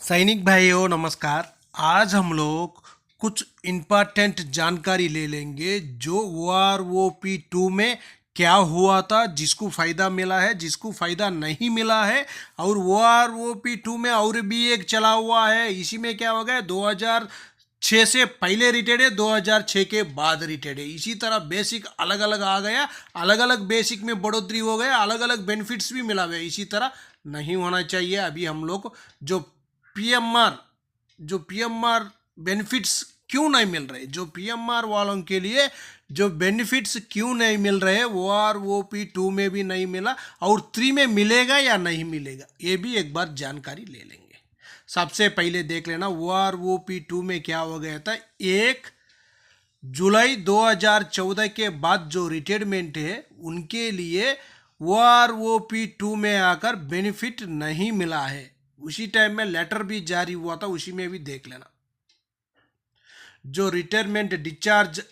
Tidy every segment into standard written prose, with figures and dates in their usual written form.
सैनिक भाइयों नमस्कार। आज हम लोग कुछ इम्पोर्टेंट जानकारी ले लेंगे जो OROP 2 में क्या हुआ था, जिसको फ़ायदा मिला है, जिसको फ़ायदा नहीं मिला है। और OROP 2 में और भी एक चला हुआ है। इसी में क्या हो गया, 2006 से पहले रिटेड है, 2006 के बाद रिटेड है। इसी तरह बेसिक अलग अलग आ गया, अलग अलग बेसिक में बढ़ोतरी हो गया, अलग अलग बेनिफिट्स भी मिला हुआ है। इसी तरह नहीं होना चाहिए। अभी हम लोग जो पीएमआर बेनिफिट्स क्यों नहीं मिल रहे, जो पीएमआर वालों के लिए जो बेनिफिट्स क्यों नहीं मिल रहे, OROP 2 में भी नहीं मिला और 3 में मिलेगा या नहीं मिलेगा, ये भी एक बार जानकारी ले लेंगे। सबसे पहले देख लेना OROP 2 में क्या हो गया था। 1 जुलाई 2014 के बाद जो रिटायरमेंट है उनके लिए OROP 2 में आकर बेनिफिट नहीं मिला है। उसी टाइम में लेटर भी जारी हुआ था, उसी में भी देख लेना। जो रिटायरमेंट डिस्चार्ज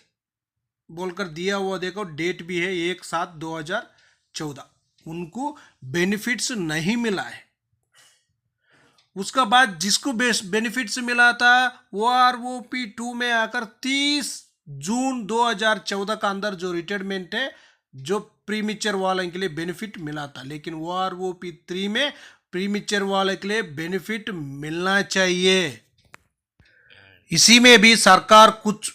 बोलकर दिया हुआ, देखो डेट भी है 1/7/2014, उनको बेनिफिट्स नहीं मिला है। उसका बाद जिसको बेनिफिट्स मिला था OROP 2 में आकर 30 जून 2014 का अंदर जो रिटायरमेंट है, जो प्रीमिचर वाले के लिए बेनिफिट मिला था। लेकिन OROP 3 में प्रीमिचर वाले के लिए बेनिफिट मिलना चाहिए। इसी में भी सरकार कुछ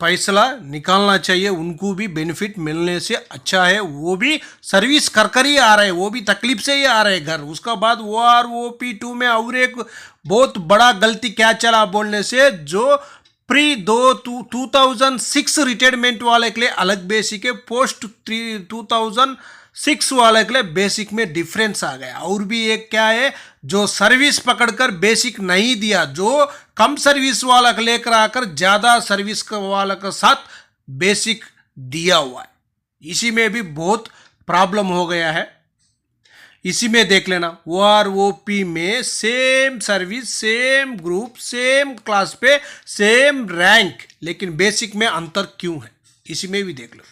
फैसला निकालना चाहिए, उनको भी बेनिफिट मिलने से अच्छा है। वो भी सर्विस कर कर ही आ रहे हैं, वो भी तकलीफ से ही आ रहे हैं घर। उसका बाद OROP 2 में और एक बहुत बड़ा गलती क्या चला बोलने से, जो प्री 2006 रिटायरमेंट वाले के लिए अलग बेसिक है, पोस्ट 2006 वाले के लिए बेसिक में डिफरेंस आ गया। और भी एक क्या है, जो सर्विस पकड़कर बेसिक नहीं दिया, जो कम सर्विस वाला को लेकर आकर ज्यादा सर्विस वाला के साथ बेसिक दिया हुआ है। इसी में भी बहुत प्रॉब्लम हो गया है। इसी में देख लेना OROP में same service, same group, same class पे सेम रैंक, लेकिन बेसिक में अंतर क्यों है, इसी में भी देख लो।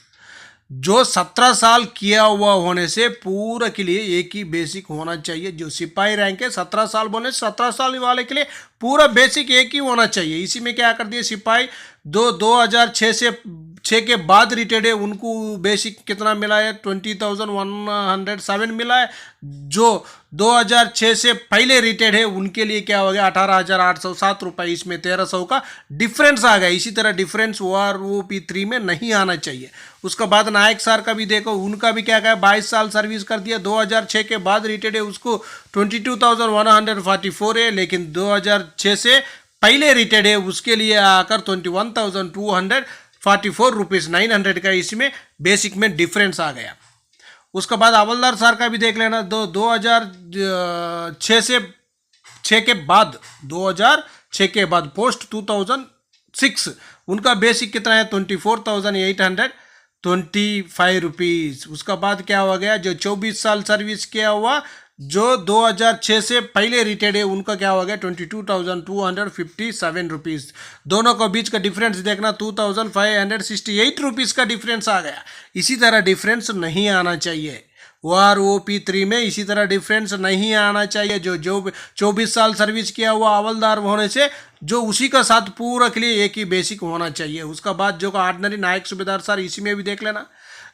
जो 17 साल किया हुआ होने से पूरा के लिए एक ही बेसिक होना चाहिए। जो सिपाही रैंक है 17 साल बोले, 17 साल वाले के लिए पूरा बेसिक एक ही होना चाहिए। इसी में क्या कर दिए, सिपाही 2006 के बाद रिटायर्ड है, उनको बेसिक कितना मिला है, 20,107 मिला है। जो 2006 से पहले रिटायर्ड है उनके लिए क्या हो गया, 18,807 रुपये। इसमें 1,300 का डिफरेंस आ गया। इसी तरह डिफरेंस OROP 3 में नहीं आना चाहिए। उसका बाद नायक सर का भी देखो, उनका भी क्या कहा, 22 साल सर्विस कर दिया, 2006 के बाद रिटायर्ड है, उसको 22,144 है। लेकिन 2006 से पहले रिटायर्ड है, उसके लिए आकर 21,244 रुपीज़ 900 का इसमें बेसिक में डिफरेंस आ गया। उसके बाद हवलदार सर का भी देख लेना, 2006 से 2006 के बाद पोस्ट 2006 उनका बेसिक कितना है, 24,825 रुपीज़। उसका बाद क्या हो गया, जो 24 साल सर्विस किया हुआ, जो 2006 से पहले रिटायर्ड है, उनका क्या हो गया, 22,257 रुपीज़। दोनों को बीच का डिफरेंस देखना, 2,568 रुपीज़ का डिफरेंस आ गया। इसी तरह डिफरेंस नहीं आना चाहिए OROP 3 में, इसी तरह डिफरेंस नहीं आना चाहिए। जो 24 साल सर्विस किया हुआ हवलदार होने से जो उसी का साथ पूरा के लिए एक ही बेसिक होना चाहिए। उसका बाद जो ऑर्डिनरी नायक सूबेदार सर, इसी में भी देख लेना,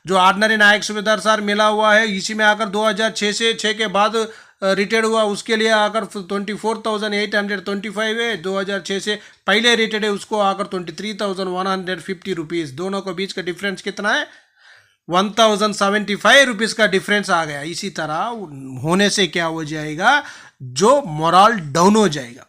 जो ऑर्डिनरी नायक सूबेदार सर मिला हुआ है, इसी में आकर 2006 से 6 के बाद रिटायर्ड हुआ, उसके लिए आकर 24,825 है। 2006 से पहले रिटायर्ड है, उसको आकर 23,150 रुपीज़। दोनों को बीच का डिफरेंस कितना है, 1,075 रुपीज़ का डिफरेंस आ गया। इसी तरह होने से क्या हो जाएगा, जो मोरल डाउन हो जाएगा।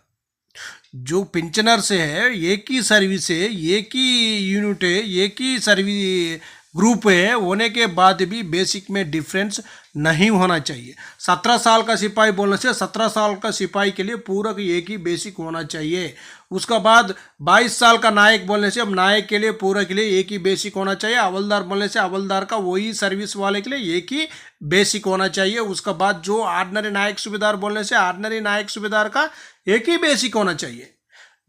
जो पेंशनर से है, एक ही सर्विस है, एक ही यूनिट है, एक ही सर्विस ग्रुप है, होने के बाद भी बेसिक में डिफरेंस नहीं होना चाहिए। 17 साल का सिपाही बोलने से 17 साल का सिपाही के लिए पूरा एक ही बेसिक होना चाहिए। उसका बाद 22 साल का नायक बोलने से अब नायक के लिए पूरा के लिए एक ही बेसिक होना चाहिए। हवलदार बोलने से हवलदार का वही सर्विस वाले के लिए एक ही बेसिक होना चाहिए। उसका बाद जो ऑर्डिनरी नायक सूबेदार बोलने से ऑर्डिनरी नायक सूबेदार का एक ही बेसिक होना चाहिए।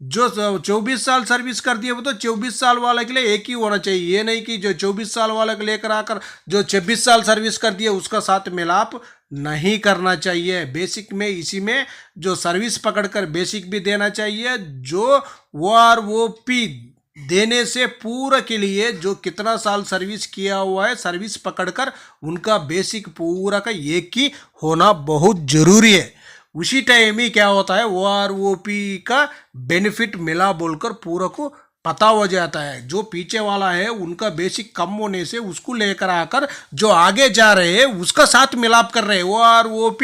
जो 24 साल सर्विस कर दिए वो तो 24 साल वाले के लिए एक ही होना चाहिए। ये नहीं कि जो 24 साल वाले को लेकर आकर जो 26 साल सर्विस कर दिए उसका साथ मिलाप नहीं करना चाहिए। बेसिक में इसी में जो सर्विस पकड़कर बेसिक भी देना चाहिए, जो OROP देने से पूरा के लिए जो कितना साल सर्विस किया हुआ है सर्विस पकड़कर उनका बेसिक पूरा का एक ही होना बहुत जरूरी है। उसी टाइम ही क्या होता है, OROP का बेनिफिट मिला बोलकर पूरा को पता हो जाता है। जो पीछे वाला है उनका बेसिक कम होने से उसको लेकर आकर जो आगे जा रहे हैं उसका साथ मिलाप कर रहे हैं। OROP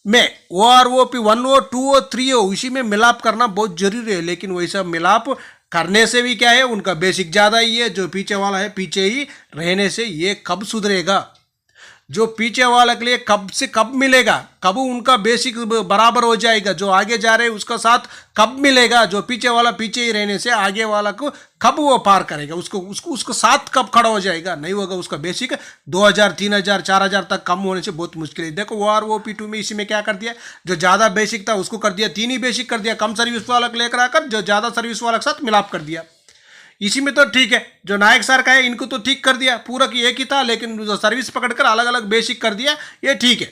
में OROP 1 हो 2 हो 3 हो उसी में मिलाप करना बहुत जरूरी है। लेकिन वैसा मिलाप करने से भी क्या है, उनका बेसिक ज़्यादा ही है। जो पीछे वाला है पीछे ही रहने से ये कब सुधरेगा? जो पीछे वाला के लिए कब से कब मिलेगा, कब उनका बेसिक बराबर हो जाएगा? जो आगे जा रहे हैं उसका साथ कब मिलेगा? जो पीछे वाला पीछे ही रहने से आगे वाला को कब वो पार करेगा? उसको साथ कब खड़ा हो जाएगा? नहीं होगा। उसका बेसिक 2000 3000 4000 तक कम होने से बहुत मुश्किल है। देखो OROP2 में इसी में क्या कर दिया, जो ज़्यादा बेसिक था उसको कर दिया 3 ही बेसिक कर दिया, कम सर्विस वाला को लेकर आकर जो ज़्यादा सर्विस वाला के साथ मिलाप कर दिया। इसी में तो ठीक है, जो नायक सर का है इनको तो ठीक कर दिया, पूरा की एक ही था, लेकिन जो सर्विस पकड़कर अलग अलग बेसिक कर दिया, ये ठीक है,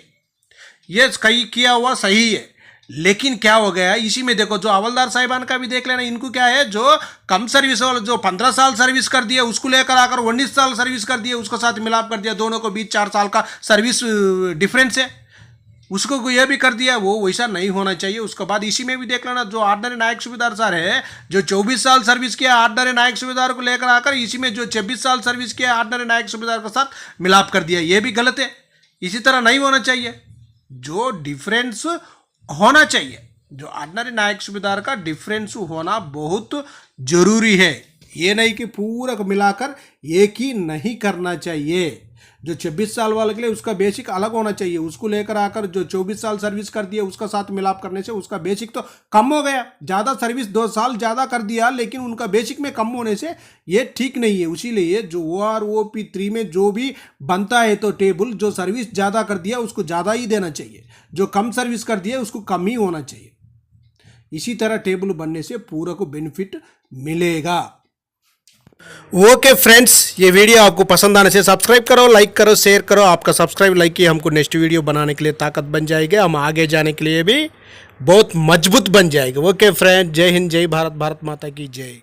ये कहीं किया हुआ सही है। लेकिन क्या हो गया इसी में, देखो जो हवलदार साहिबान का भी देख लेना, इनको क्या है, जो कम सर्विस वाला जो 15 साल सर्विस कर दिया उसको लेकर आकर 19 साल सर्विस कर दिया, उसका साथ मिलाप कर दिया, दोनों को बीच 4 साल का सर्विस डिफरेंस है, उसको यह भी कर दिया। वो वैसा नहीं होना चाहिए। उसके बाद इसी में भी देख लेना, जो ऑर्डिनरी नायक सूबेदार सर है जो 24 साल सर्विस किया ऑर्डिनरी नायक सूबेदार को लेकर आकर इसी में जो 26 साल सर्विस किया ऑर्डिनरी नायक सूबेदार के साथ मिलाप कर दिया, ये भी गलत है। इसी तरह नहीं होना चाहिए। जो डिफरेंस होना चाहिए, जो ऑर्डिनरी नायक सूबेदार का डिफरेंस होना बहुत जरूरी है। ये नहीं कि पूरा मिलाकर एक ही नहीं करना चाहिए। जो 26 साल वाले के लिए उसका बेसिक अलग होना चाहिए, उसको लेकर आकर जो 24 साल सर्विस कर दिया उसका साथ मिलाप करने से उसका बेसिक तो कम हो गया। ज़्यादा सर्विस 2 साल ज़्यादा कर दिया लेकिन उनका बेसिक में कम होने से ये ठीक नहीं है। इसीलिए जो OROP3 में जो भी बनता है तो टेबल, जो सर्विस ज़्यादा कर दिया उसको ज़्यादा ही देना चाहिए, जो कम सर्विस कर दिया उसको कम ही होना चाहिए। इसी तरह टेबल बनने से पूरा को बेनिफिट मिलेगा। ओके फ्रेंड्स, ये वीडियो आपको पसंद आने से सब्सक्राइब करो, लाइक करो, शेयर करो। आपका सब्सक्राइब लाइक ही हमको नेक्स्ट वीडियो बनाने के लिए ताकत बन जाएगी, हम आगे जाने के लिए भी बहुत मजबूत बन जाएगा। ओके फ्रेंड, जय हिंद, जय भारत, भारत माता की जय।